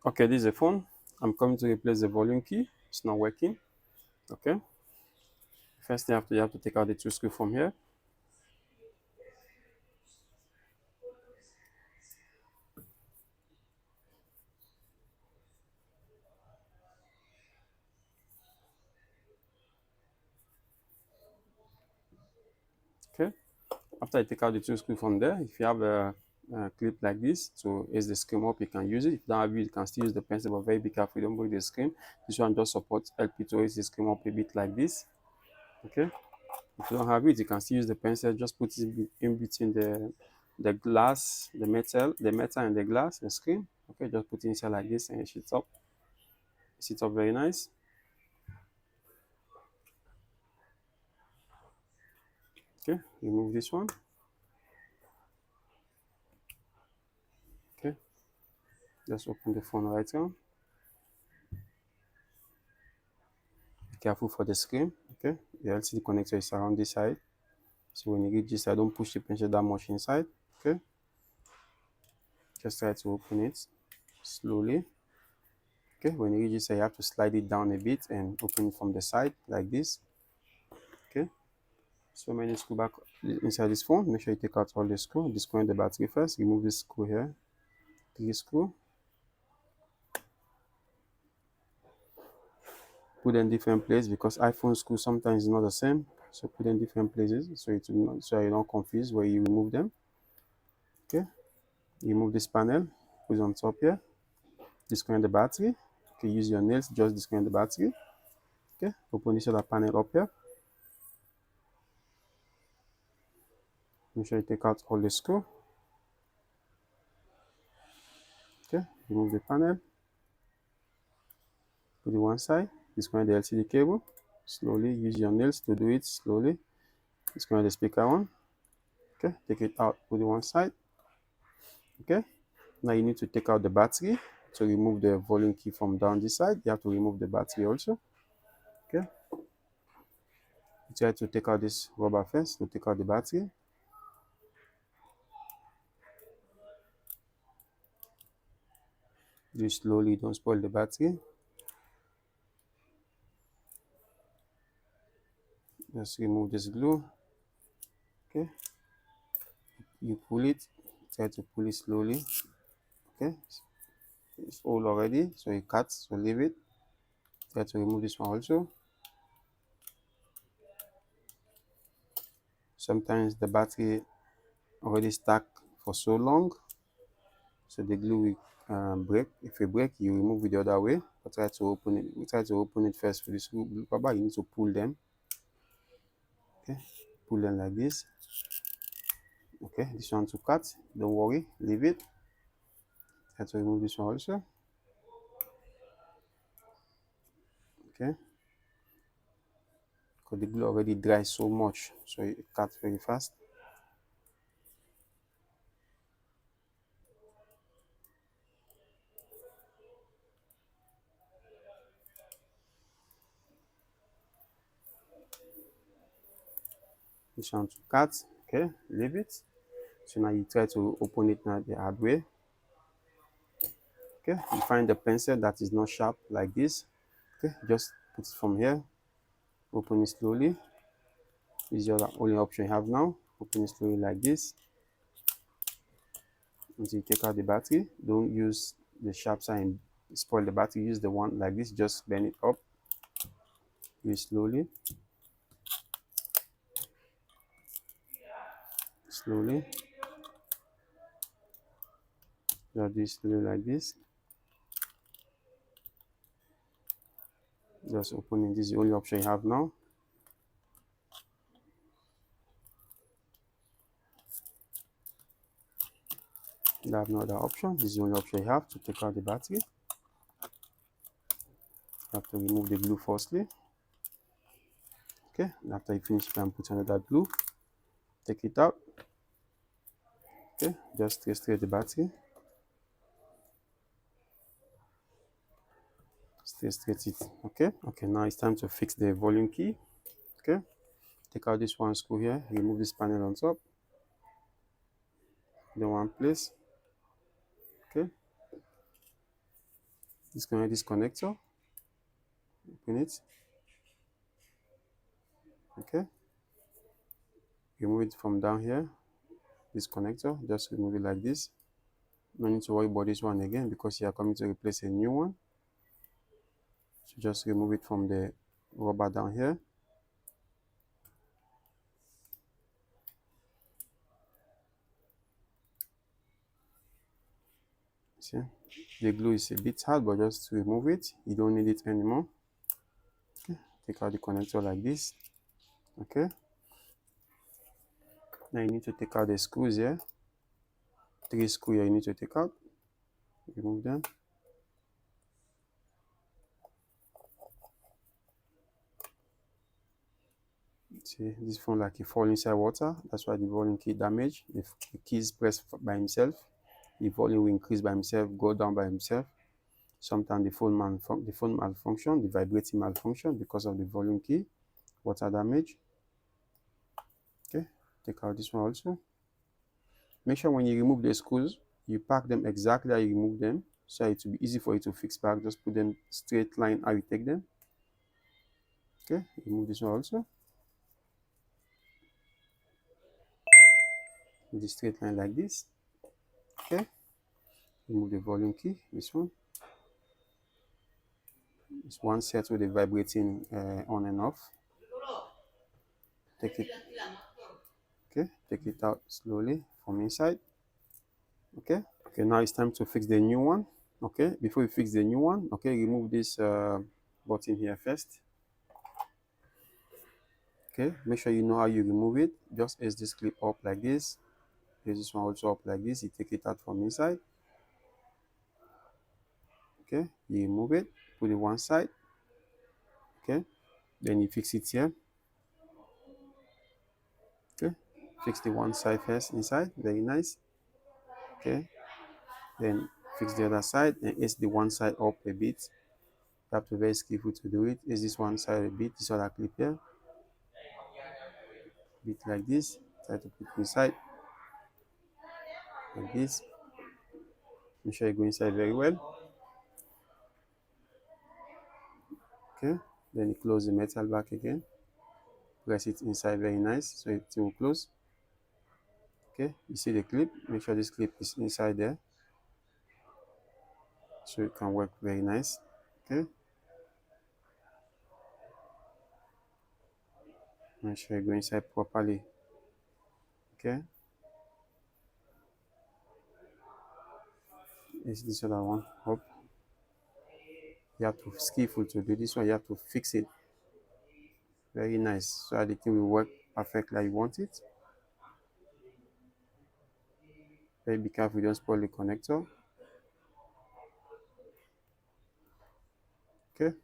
Okay, this is a phone. I'm coming to replace the volume key. It's not working. Okay. First thing you have to take out the two screws from here. Okay. After you take out the two screws from there, if you have a clip like this to ace the screen up, you can use it. If you don't have it, you can still use the pencil, but very be careful, you don't break the screen. This one just supports help you to ace the screen up a bit like this. Okay. If you don't have it, you can still use the pencil. Just put it in between the glass, the metal and the glass, the screen. Okay, just put it inside like this and it sits up. It sits up very nice. Okay, remove this one. Okay, just open the phone right now. Be careful for the screen. Okay, the LCD connector is around this side. So when you reach this side, don't push the pencil that much inside. Okay, just try to open it slowly. Okay, when you reach this side, you have to slide it down a bit and open it from the side like this. Okay, so many screw back inside this phone. Make sure you take out all the screw. Disconnect the battery first. Remove this screw here. Three screw. Put them in different places because iPhone screw sometimes is not the same. So put them in different places so it will not, so you're not confused where you remove them. Okay, remove this panel. Put it on top here. Disconnect the battery. Okay, use your nails. Just disconnect the battery. Okay, open this other panel up here. Make sure you take out all the screw. Okay, remove the panel. Put it one side. Disconnect the LCD cable. Slowly use your nails to do it slowly. Disconnect the speaker one. Okay, take it out. Put it one side. Okay, now you need to take out the battery to remove the volume key from down this side. You have to remove the battery also. Okay, you try to take out this rubber first to take out the battery. Do it slowly, don't spoil the battery. Just remove this glue. Okay, you pull it, try to pull it slowly. Okay, it's all already, so you cut, so leave it. Try to remove this one also. Sometimes the battery already stuck for so long, so the glue will break. If it break, you remove it the other way, but try to open it. We try to open it first with this glue rubber. You need to pull them. Okay, pull them like this. Okay, this one to cut, don't worry, leave it. Try to remove this one also. Okay, because the glue already dries so much, so it cuts very fast. This one to cut. Okay, leave it. So now you try to open it now the hard way. Okay, you find the pencil that is not sharp like this. Okay, just put it from here, open it slowly. This is the only option you have now. Open it slowly like this until you take out the battery. Don't use the sharp side and spoil the battery. Use the one like this, just bend it up. Do it slowly, slowly. Just do it slowly like this. Just open it. This is the only option you have now. You have no other option. This is the only option you have to take out the battery. You have to remove the glue firstly. Okay, and after you finish, you can put another glue. Take it out. Okay, just straight the battery. Straight it. Okay, now it's time to fix the volume key. Okay, take out this one screw here, remove this panel on top, the one place. Okay, Disconnect this connector, open it, okay, remove it from down here, this connector, just remove it like this. No need to worry about this one again because you are coming to replace a new one. So just remove it from the rubber down here. See, the glue is a bit hard, but just remove it. You don't need it anymore. Okay, take out the connector like this. Okay, now you need to take out the screws here. 3 screws here you need to take out. Remove them. See, this phone like it fall inside water. That's why the volume key damaged. If the key is pressed by himself, the volume will increase by himself, go down by himself. Sometimes the phone malfunction, the vibrating malfunction because of the volume key, water damage. Okay, take out this one also. Make sure when you remove the screws, you pack them exactly how you remove them, so it will be easy for you to fix back. Just put them straight line how you take them. Okay, remove this one also. With the straight line like this. Okay, remove the volume key, this one. This one set with the vibrating on and off. Take it. Okay, take it out slowly from inside. Okay, okay, now it's time to fix the new one. Okay, before you fix the new one, okay, remove this button here first. Okay, make sure you know how you remove it. Just ace this clip up like this. Ace this one also up like this. You take it out from inside. Okay, you remove it, put it one side. Okay, then you fix it here. Okay, fix the one side first inside. Very nice. Okay, then fix the other side and ace the one side up a bit. You have to be very skillful to do it. Ace this one side a bit. This other clip here. Bit like this. Try to put inside like this. Make sure you go inside very well. Okay, then you close the metal back again. Press it inside very nice so it will close. Okay, you see the clip. Make sure this clip is inside there so it can work very nice. Okay, make sure you go inside properly. Okay, is this other one up? You have to be skillful to do this one. You have to fix it very nice so that the thing will work perfectly like you want it. Very be careful, don't spoil the connector. Okay,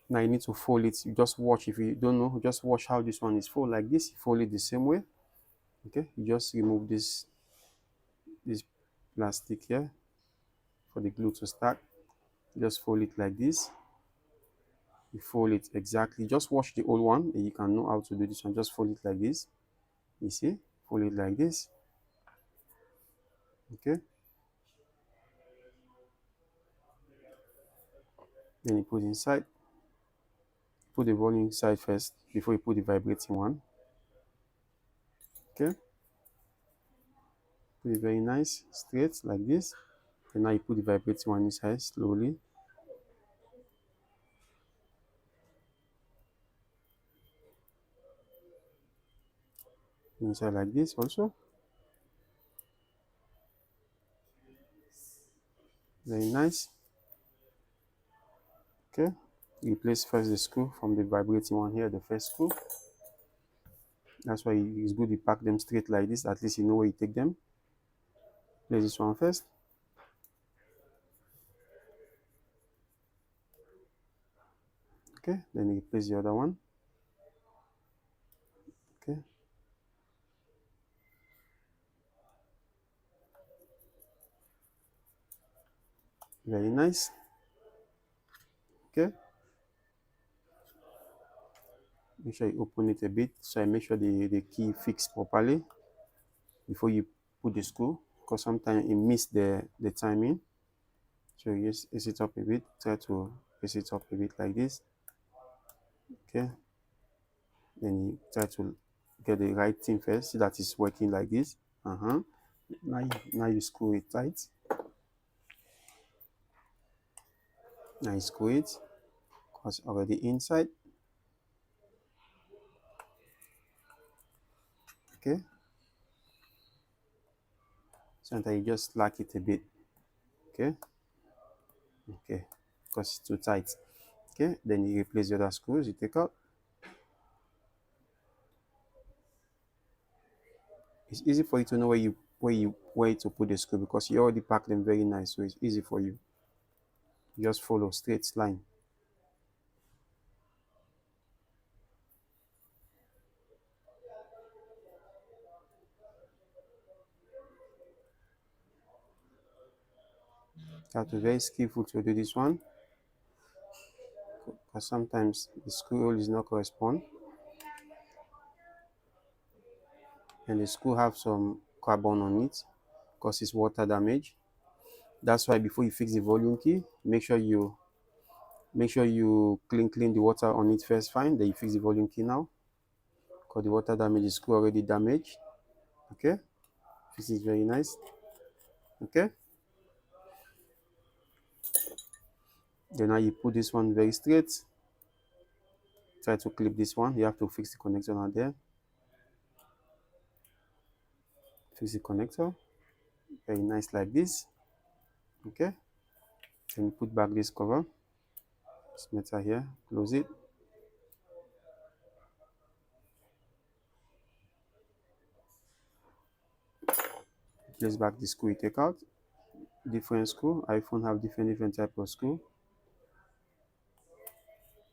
now you need to fold it. You just watch. If you don't know, just watch how this one is fold like this. Fold it the same way. Okay, you just remove this plastic here for the glue to start. Just fold it like this. You fold it exactly. Just watch the old one and you can know how to do this one. Just fold it like this. You see, fold it like this. Okay, then you put inside. Put the volume inside first before you put the vibrating one. Okay, put it very nice straight like this. And now you put the vibrating one inside slowly. Inside like this also. Very nice. Okay, replace first the screw from the vibrating one here, the first screw. That's why it's good you pack them straight like this. At least you know where you take them. Place this one first. Okay, then you replace the other one. Okay, very nice. Okay, make sure you open it a bit so I make sure the key fixed properly. before you put the screw, because sometimes it miss the timing. So you just raise it up a bit, try to raise it up a bit like this. Okay, then you try to get the right thing first, see that it's working like this. Now you screw it tight. Now you screw it because already inside. Okay, sometimes you just slack it a bit. Okay, okay, because it's too tight. Okay, then you replace the other screws, you take out. It's easy for you to know where to put the screw because you already packed them very nice, so it's easy for you. Just follow straight line. You have to be very skillful to do this one because sometimes the screw hole is not correspond and the screw have some carbon on it because it's water damage. That's why before you fix the volume key, make sure you clean the water on it first fine, then you fix the volume key now because the water damage, the screw already damaged. Okay, this is very nice. Okay, then now you put this one very straight. Try to clip this one. You have to fix the connector out there. Fix the connector very nice like this. Okay, then you put back this cover, this metal here, close it. Place back the screw you take out. Different screw. iPhone have different type of screw.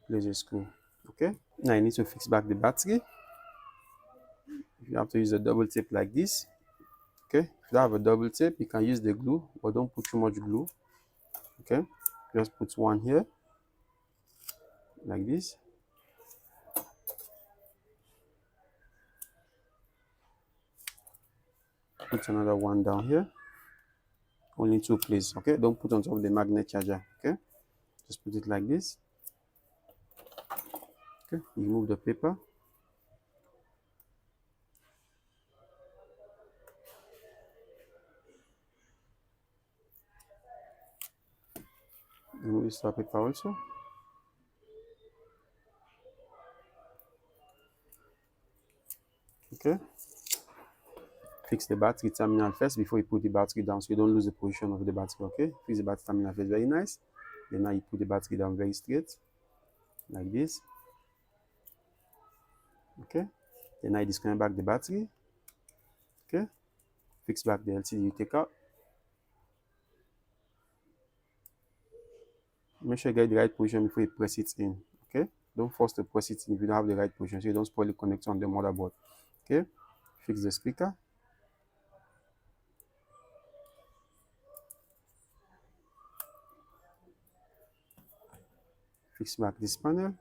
Place the screw. Okay, now you need to fix back the battery. You have to use a double tape like this. Okay, if you don't have a double tape, you can use the glue, but don't put too much glue. Okay, just put one here like this. Put another one down here. Only two places. Okay, don't put on top of the magnet charger. Okay, just put it like this. Okay, remove the paper. Remove this paper also. Okay, fix the battery terminal first before you put the battery down so you don't lose the position of the battery. Okay, fix the battery terminal first, very nice. Then now you put the battery down very straight like this. Okay, then now you disconnect back the battery. Okay, fix back the LCD you take out. Make sure you get the right position before you press it in. Okay, don't force to press it in if you don't have the right position so you don't spoil the connector on the motherboard. Okay, fix the speaker. Fix back this panel.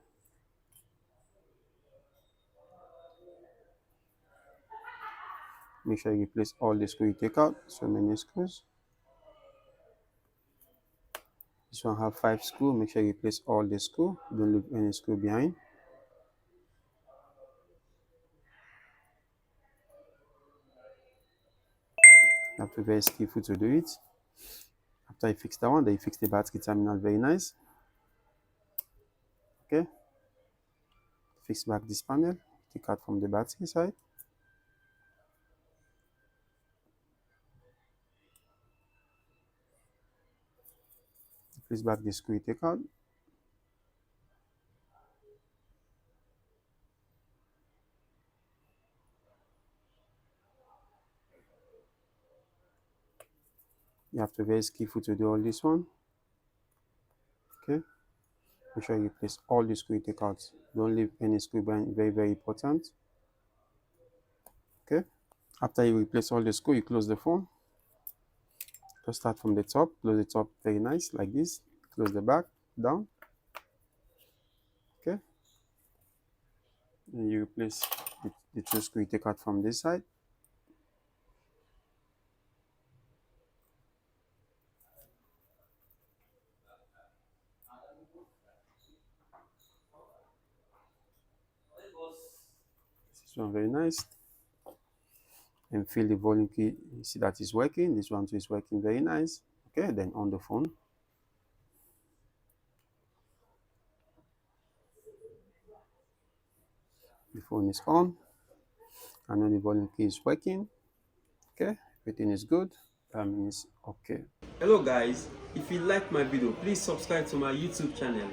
Make sure you replace all the screws you take out. So many screws. This one have 5 screws. Make sure you replace all the screws. Don't leave any screw behind. You have to be very skillful to do it. After you fix that one, then you fix the battery terminal very nice. Okay. Fix back this panel. Take out from the battery side. Place back the screw you take out. You have to be very skillful to do all this one. Okay. Make sure you replace all the screw you take out. Don't leave any screw behind. Very important. Okay. After you replace all the screw, you close the phone. Just start from the top. Close the top very nice like this. Close the back down. Okay. And you replace the two screw you take out from this side. one very nice. And feel the volume key, you see that is working. This one too is working very nice. Okay, then on the phone. The phone is on. I know the volume key is working. Okay, everything is good. That means okay. Hello guys, if you like my video, please subscribe to my YouTube channel.